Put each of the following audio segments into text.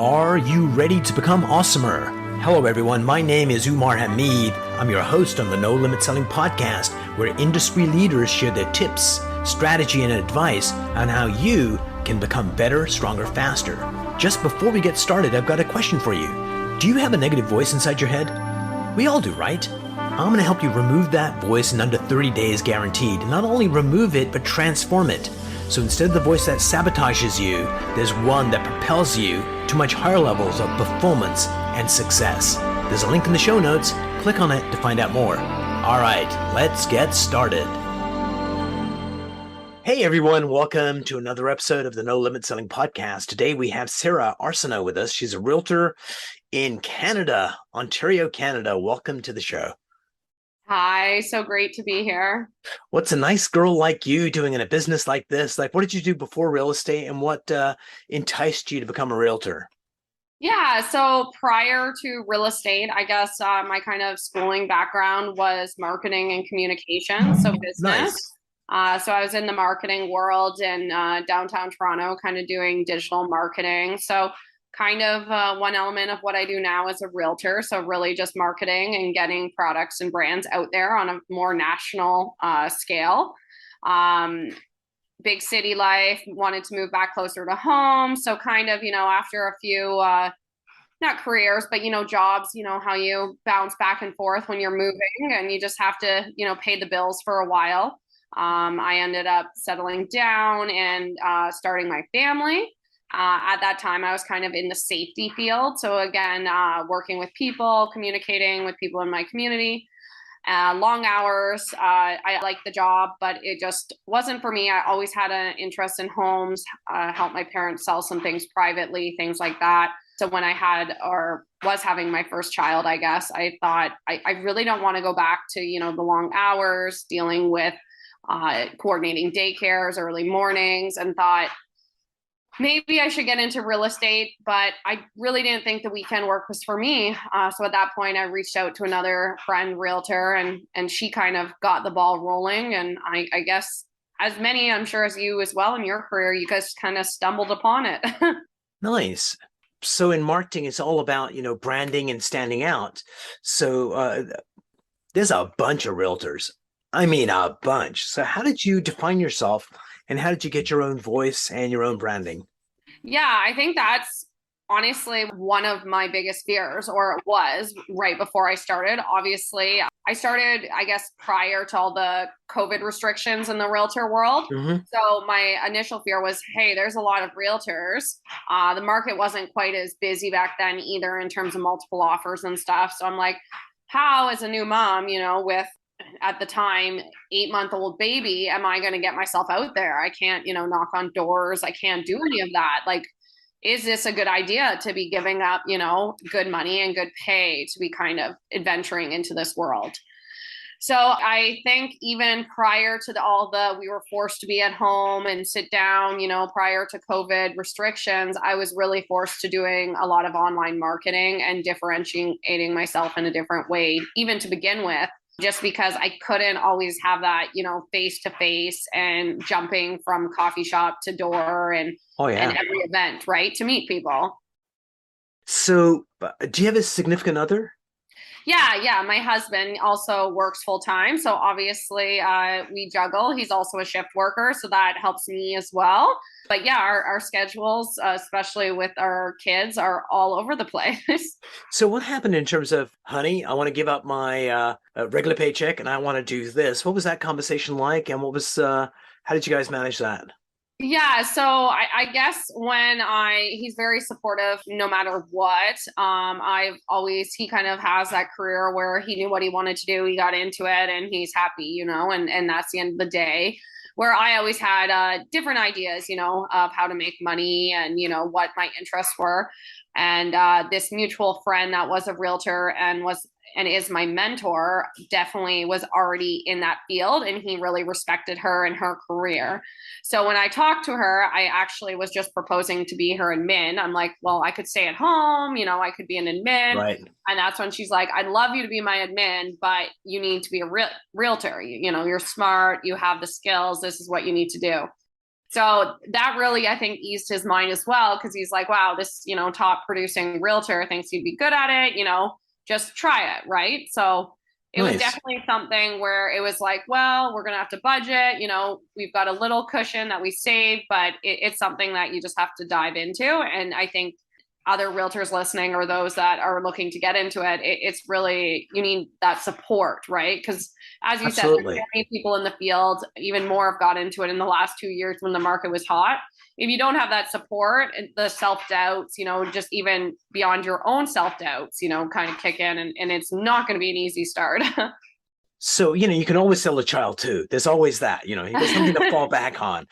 Are you ready to become awesomer? Hello, everyone. My name is Umar. I'm your host on the No Limit Selling podcast, where industry leaders share their tips, strategy, and advice on how you can become better, stronger, faster. Just before we get started, I've got a question for you. Do you have a negative voice inside your head? We all do, right? I'm going to help you remove that voice in under 30 days guaranteed. Not only remove it, but transform it. So instead of the voice that sabotages you, there's one that propels you to much higher levels of performance and success. There's a link in the show notes. Click on it to find out more. All right, let's get started. Hey everyone, welcome to another episode of the No Limit Selling Podcast. Today we have Sarah Arseneault with us. She's a realtor in Canada, Ontario, Canada. Welcome to the show. Hi, so great to be here. What's a nice girl like you doing in a business like this? Like, what did you do before real estate, and what enticed you to become a realtor? Yeah, so prior to real estate, I guess my kind of schooling background was marketing and communication, so business. Nice. So I was in the marketing world in downtown Toronto, kind of doing digital marketing. So kind of one element of what I do now as a realtor. So really just marketing and getting products and brands out there on a more national scale. Big city life, wanted to move back closer to home. So kind of, after a few, not careers, but, jobs, how you bounce back and forth when you're moving and you just have to, pay the bills for a while. I ended up settling down and starting my family. At that time, I was kind of in the safety field. So again, working with people, communicating with people in my community, long hours. I liked the job, but it just wasn't for me. I always had an interest in homes, helped my parents sell some things privately, things like that. So when I had or was having my first child, I guess, I thought I really don't want to go back to, the long hours, dealing with coordinating daycares, early mornings, and thought, maybe I should get into real estate, but I really didn't think the weekend work was for me. So at that point, I reached out to another friend realtor, and she kind of got the ball rolling. And I guess, as many, I'm sure, as you as well in your career, you guys kind of stumbled upon it. Nice. So in marketing, it's all about, branding and standing out. So there's a bunch of realtors. I mean, a bunch. So how did you define yourself, and how did you get your own voice and your own branding? Yeah, I think that's honestly one of my biggest fears, or it was right before I started. Obviously, I started, I guess, prior to all the COVID restrictions in the realtor world. Mm-hmm. So my initial fear was, hey, there's a lot of realtors. The market wasn't quite as busy back then either in terms of multiple offers and stuff. So I'm like, how, as a new mom, with at the time 8-month-old baby, am I going to get myself out there? I can't, knock on doors. I can't do any of that. Like, is this a good idea to be giving up, good money and good pay to be kind of adventuring into this world? So I think even prior to we were forced to be at home and sit down, prior to COVID restrictions, I was really forced to doing a lot of online marketing and differentiating myself in a different way, even to begin with, just because I couldn't always have that, face to face and jumping from coffee shop to door and every event, right, to meet people. So do you have a significant other? Yeah. My husband also works full time. So obviously we juggle. He's also a shift worker. So that helps me as well. But yeah, our schedules, especially with our kids, are all over the place. So what happened in terms of, honey, I want to give up my regular paycheck and I want to do this. What was that conversation like? And how did you guys manage that? Yeah, so I guess he's very supportive no matter what. He kind of has that career where he knew what he wanted to do. He got into it and he's happy, and that's the end of the day. Where I always had different ideas, of how to make money and, what my interests were. And this mutual friend that was a realtor and is my mentor definitely was already in that field, and he really respected her and her career. So when I talked to her, I actually was just proposing to be her admin. I'm like, well, I could stay at home, I could be an admin. Right. And that's when she's like, I'd love you to be my admin, but you need to be a realtor. You're smart, you have the skills. This is what you need to do. So that really, I think, eased his mind as well, because he's like, wow, this, top producing realtor thinks he'd be good at it, just try it. Right. So it was Nice. definitely something where it was like, well, we're going to have to budget, we've got a little cushion that we save, but it's something that you just have to dive into. And I think other realtors listening or those that are looking to get into it, it's really, you need that support, right? Because as you said, there's so Absolutely. many people in the field, even more have got into it in the last 2 years when the market was hot. If you don't have that support, the self-doubts, just even beyond your own self-doubts, kind of kick in, and it's not going to be an easy start. So, you can always sell a child too. There's always that, you got something to fall back on.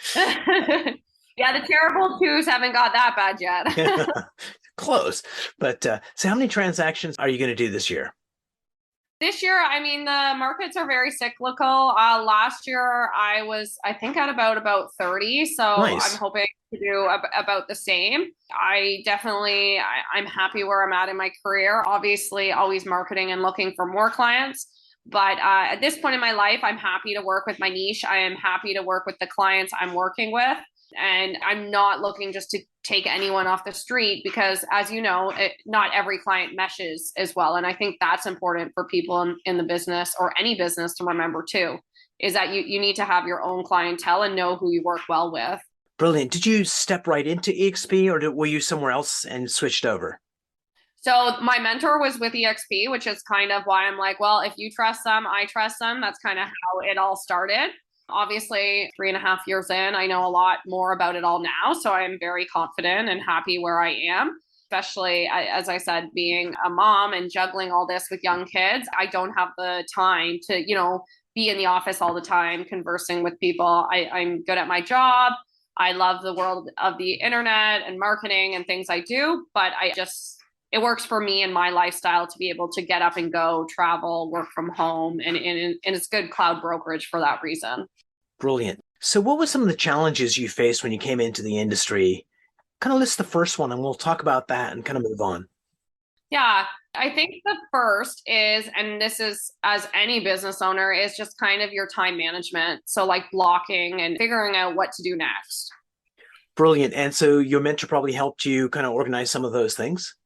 Yeah, the terrible twos haven't got that bad yet. Close. But so how many transactions are you going to do this year? This year, I mean, the markets are very cyclical. Last year, I think, at about 30. So I'm Nice. hoping to do about the same. I'm happy where I'm at in my career. Obviously, always marketing and looking for more clients. But at this point in my life, I'm happy to work with my niche. I am happy to work with the clients I'm working with. And I'm not looking just to take anyone off the street because, as you know, not every client meshes as well. And I think that's important for people in the business or any business to remember too, is that you need to have your own clientele and know who you work well with. Brilliant. Did you step right into EXP or were you somewhere else and switched over? So my mentor was with EXP, which is kind of why I'm like, well, if you trust them, I trust them. That's kind of how it all started. Obviously, 3.5 years in, I know a lot more about it all now. So I'm very confident and happy where I am, especially, as I said, being a mom and juggling all this with young kids. I don't have the time to, be in the office all the time conversing with people. I'm good at my job. I love the world of the internet and marketing and things I do, but it works for me and my lifestyle to be able to get up and go, travel, work from home, and it's good cloud brokerage for that reason. Brilliant. So what were some of the challenges you faced when you came into the industry? Kind of list the first one and we'll talk about that and kind of move on. Yeah, I think the first is, and this is as any business owner, is just kind of your time management. So like blocking and figuring out what to do next. Brilliant. And so your mentor probably helped you kind of organize some of those things?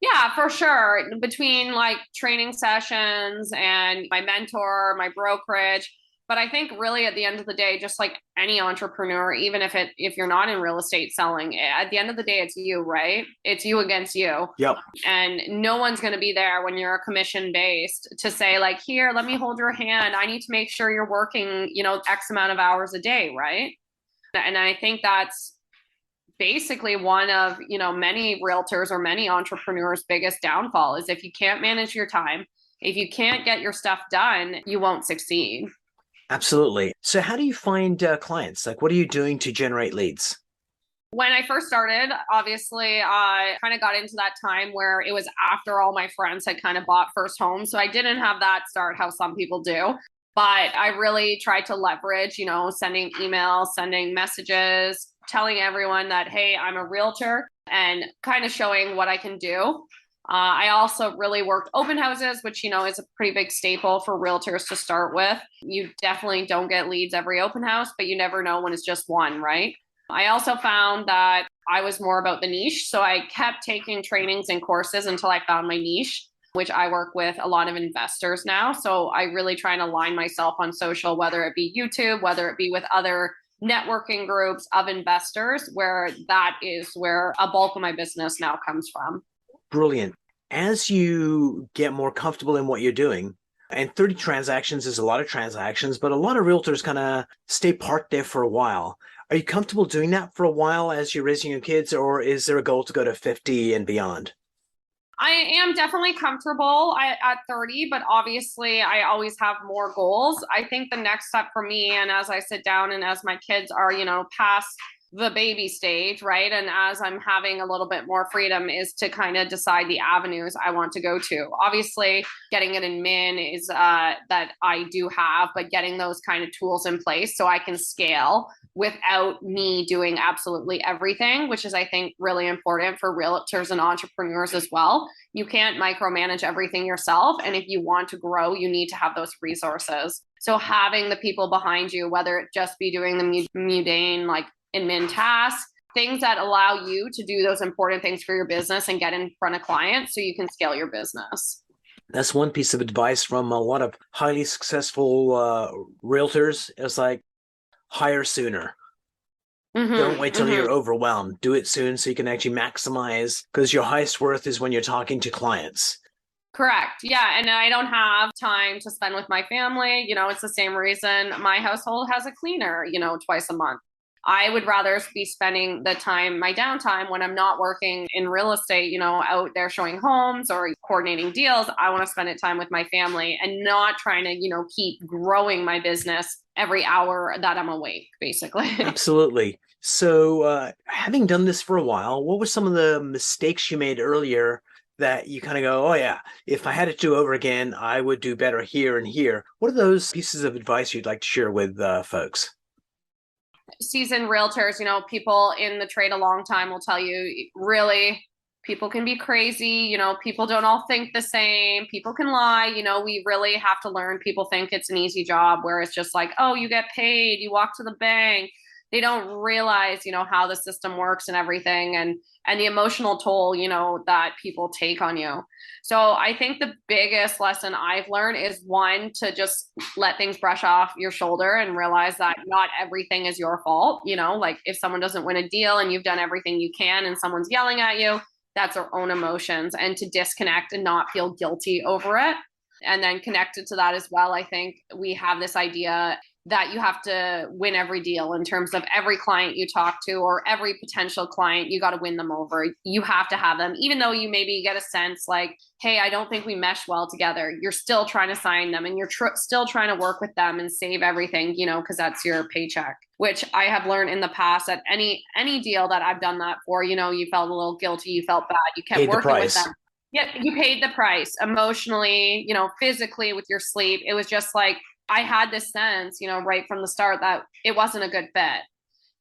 Yeah, for sure. Between like training sessions and my mentor, my brokerage. But I think really at the end of the day, just like any entrepreneur, even if you're not in real estate selling, at the end of the day, it's you, right? It's you against you. Yep. And no one's going to be there when you're commission based to say like, here, let me hold your hand. I need to make sure you're working, X amount of hours a day, right? And I think that's basically one of many realtors or many entrepreneurs biggest downfall is if you can't manage your time, if you can't get your stuff done, you won't succeed. Absolutely. So how do you find clients? Like, what are you doing to generate leads? When I first started, obviously, I kind of got into that time where it was after all my friends had kind of bought first homes. So I didn't have that start how some people do. But I really tried to leverage, sending emails, sending messages, telling everyone that, hey, I'm a realtor and kind of showing what I can do. I also really worked open houses, which, is a pretty big staple for realtors to start with. You definitely don't get leads every open house, but you never know when it's just one, right? I also found that I was more about the niche. So I kept taking trainings and courses until I found my niche, which I work with a lot of investors now. So I really try and align myself on social, whether it be YouTube, whether it be with other networking groups of investors, where that is where a bulk of my business now comes from. Brilliant. As you get more comfortable in what you're doing, and 30 transactions is a lot of transactions, but a lot of realtors kind of stay parked there for a while. Are you comfortable doing that for a while as you're raising your kids, or is there a goal to go to 50 and beyond? I am definitely comfortable at 30, but obviously I always have more goals. I think the next step for me, and as I sit down and as my kids are, past the baby stage, right? And as I'm having a little bit more freedom, is to kind of decide the avenues I want to go to. Obviously, getting it in min is that I do have, but getting those kind of tools in place so I can scale without me doing absolutely everything, which is, I think, really important for realtors and entrepreneurs as well. You can't micromanage everything yourself. And if you want to grow, you need to have those resources. So having the people behind you, whether it just be doing the mundane, like admin tasks, things that allow you to do those important things for your business and get in front of clients so you can scale your business. That's one piece of advice from a lot of highly successful realtors. It's like hire sooner. Don't wait till you're overwhelmed. Do it soon so you can actually maximize, because your highest worth is when you're talking to clients. Correct. Yeah. And I don't have time to spend with my family. It's the same reason my household has a cleaner, twice a month. I would rather be spending the time, my downtime when I'm not working in real estate, out there showing homes or coordinating deals. I want to spend it time with my family and not trying to, keep growing my business every hour that I'm awake, basically. Absolutely. So, having done this for a while, what were some of the mistakes you made earlier that you kind of go, oh yeah, if I had it to do over again, I would do better here and here? What are those pieces of advice you'd like to share with folks? Seasoned realtors, people in the trade a long time will tell you, really, people can be crazy. People don't all think the same. People can lie. We really have to learn. People think it's an easy job where it's just like, oh, you get paid, you walk to the bank. They don't realize, how the system works and everything, and the emotional toll, that people take on you. So I think the biggest lesson I've learned is, one, to just let things brush off your shoulder and realize that not everything is your fault. Like if someone doesn't win a deal and you've done everything you can and someone's yelling at you, that's their own emotions, and to disconnect and not feel guilty over it. And then connected to that as well, I think we have this idea that you have to win every deal in terms of every client you talk to or every potential client, you got to win them over. You have to have them, even though you maybe get a sense like, hey, I don't think we mesh well together. You're still trying to sign them and you're still trying to work with them and save everything, because that's your paycheck, which I have learned in the past that any deal that I've done that for, you felt a little guilty, you felt bad, you kept working with them. Yeah, you paid the price emotionally, physically, with your sleep. It was just like, I had this sense, right from the start that it wasn't a good fit.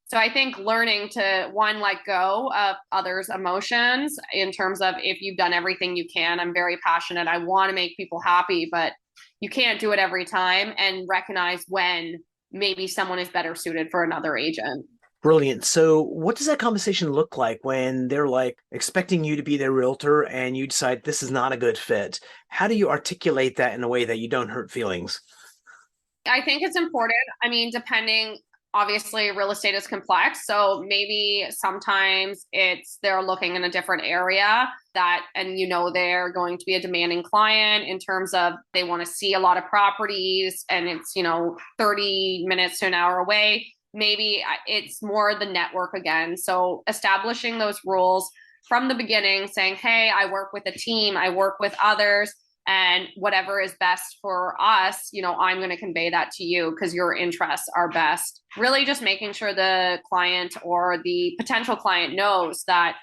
So I think learning to, one, let go of others' emotions in terms of, if you've done everything you can, I'm very passionate, I want to make people happy, but you can't do it every time, and recognize when maybe someone is better suited for another agent. Brilliant. So what does that conversation look like when they're like expecting you to be their realtor and you decide this is not a good fit? How do you articulate that in a way that you don't hurt feelings? I think it's important. I mean, depending, obviously, real estate is complex. So maybe sometimes they're looking in a different area and they're going to be a demanding client in terms of they want to see a lot of properties and it's, 30 minutes to an hour away. Maybe it's more the network again. So establishing those rules from the beginning, saying, hey, I work with a team, I work with others, and whatever is best for us, I'm going to convey that to you because your interests are best. Really just making sure the client or the potential client knows that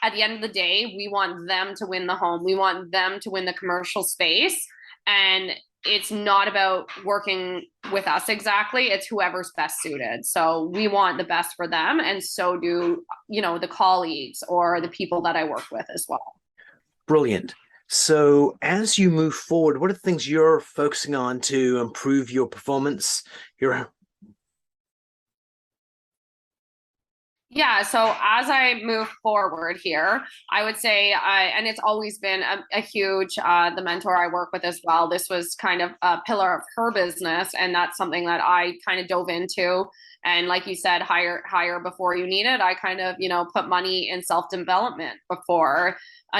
at the end of the day, we want them to win the home. We want them to win the commercial space. And it's not about working with us exactly. It's whoever's best suited. So we want the best for them. And so do, the colleagues or the people that I work with as well. Brilliant. So as you move forward, what are the things you're focusing on to improve your performance? Yeah, so as I move forward here, I would say, and it's always been a huge, the mentor I work with as well, this was kind of a pillar of her business, and that's something that I kind of dove into. And like you said, hire before you need it. I kind of, put money in self-development before.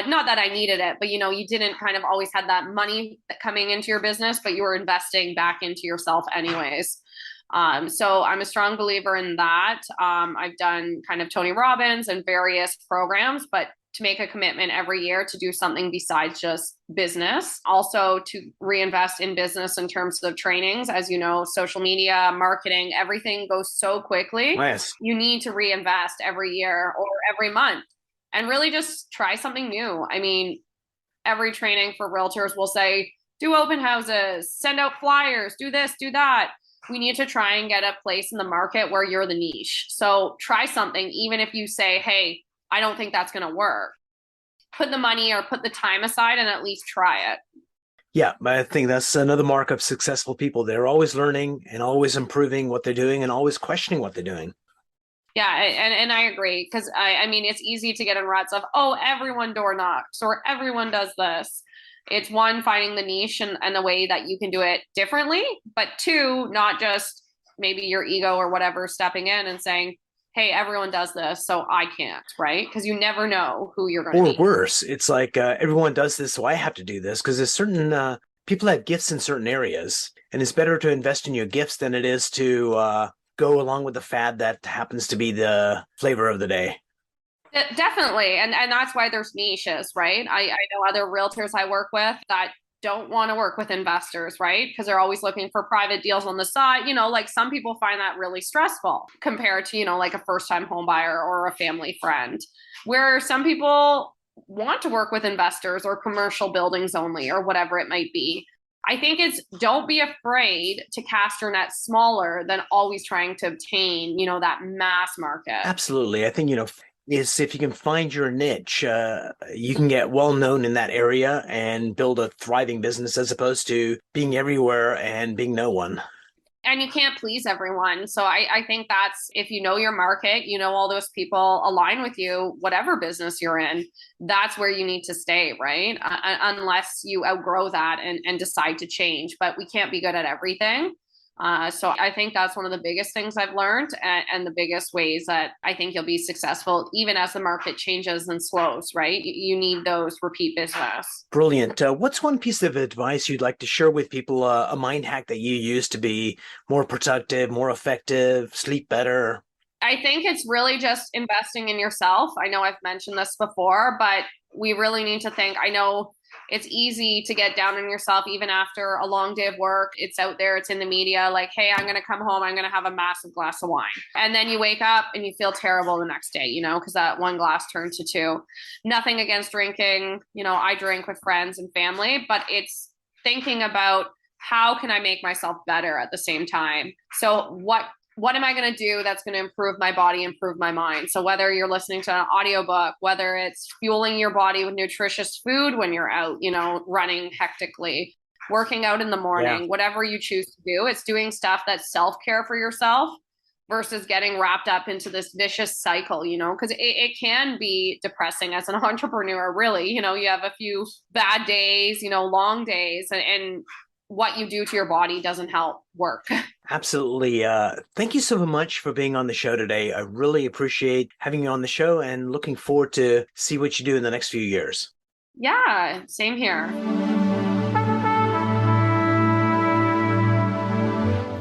Not that I needed it, but, you didn't kind of always had that money coming into your business, but you were investing back into yourself anyways. So I'm a strong believer in that. I've done kind of Tony Robbins and various programs, but to make a commitment every year to do something besides just business. Also to reinvest in business in terms of trainings. As you know, social media, marketing, everything goes so quickly. Yes. You need to reinvest every year or every month and really just try something new. I mean, every training for realtors will say, do open houses, send out flyers, do this, do that. We need to try and get a place in the market where you're the niche. So try something, even if you say, hey, I don't think that's going to work. Put the money or put the time aside and at least try it. Yeah, I think that's another mark of successful people. They're always learning and always improving what they're doing and always questioning what they're doing. Yeah, and I agree because I mean it's easy to get in ruts of, oh, everyone door knocks or everyone does this. It's one, finding the niche and the way that you can do it differently, but two, not just maybe your ego or whatever stepping in and saying, hey, everyone does this, so I can't, right? Because you never know who you're going to Or meet. worse, it's like everyone does this, so I have to do this because there's certain people have gifts in certain areas, and it's better to invest in your gifts than it is to go along with the fad that happens to be the flavor of the day. Definitely. And that's why there's niches, right? I know other realtors I work with that don't want to work with investors, right? Because they're always looking for private deals on the side. You know, like some people find that really stressful compared to, you know, like a first time home buyer or a family friend, where some people want to work with investors or commercial buildings only or whatever it might be. I think it's don't be afraid to cast your net smaller than always trying to obtain, you know, that mass market. Absolutely. I think, is if you can find your niche, you can get well known in that area and build a thriving business as opposed to being everywhere and being no one. And you can't please everyone. So I think that's if you know your market, you know, all those people align with you, whatever business you're in, that's where you need to stay, right? Unless you outgrow that and decide to change. But we can't be good at everything. So I think that's one of the biggest things I've learned and the biggest ways that I think you'll be successful, even as the market changes and slows, right? You need those repeat business. Brilliant. What's one piece of advice you'd like to share with people, a mind hack that you use to be more productive, more effective, sleep better? I think it's really just investing in yourself. I know I've mentioned this before, but we really need to think. I know it's easy to get down on yourself even after a long day of work. It's out there, it's in the media, like, hey, I'm going to come home, I'm going to have a massive glass of wine. And then you wake up and you feel terrible the next day, you know, because that one glass turned to two. Nothing against drinking. You know, I drink with friends and family, but it's thinking about how can I make myself better at the same time? So what am I going to do that's going to improve my body, improve my mind? So whether you're listening to an audiobook, whether it's fueling your body with nutritious food when you're out, you know, running hectically, working out in the morning, Yeah. whatever you choose to do, it's doing stuff that's self-care for yourself versus getting wrapped up into this vicious cycle, you know, because it can be depressing as an entrepreneur, really. You know, you have a few bad days, you know, long days, and what you do to your body doesn't help work. Absolutely. Thank you so much for being on the show today. I really appreciate having you on the show and looking forward to see what you do in the next few years. Yeah, same here.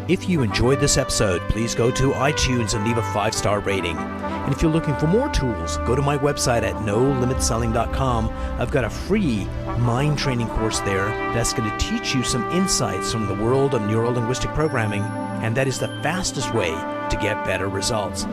If you enjoyed this episode, please go to iTunes and leave a 5-star rating. And if you're looking for more tools, go to my website at nolimitselling.com. I've got a free mind training course there that's going to teach you some insights from the world of neuro-linguistic programming, and that is the fastest way to get better results.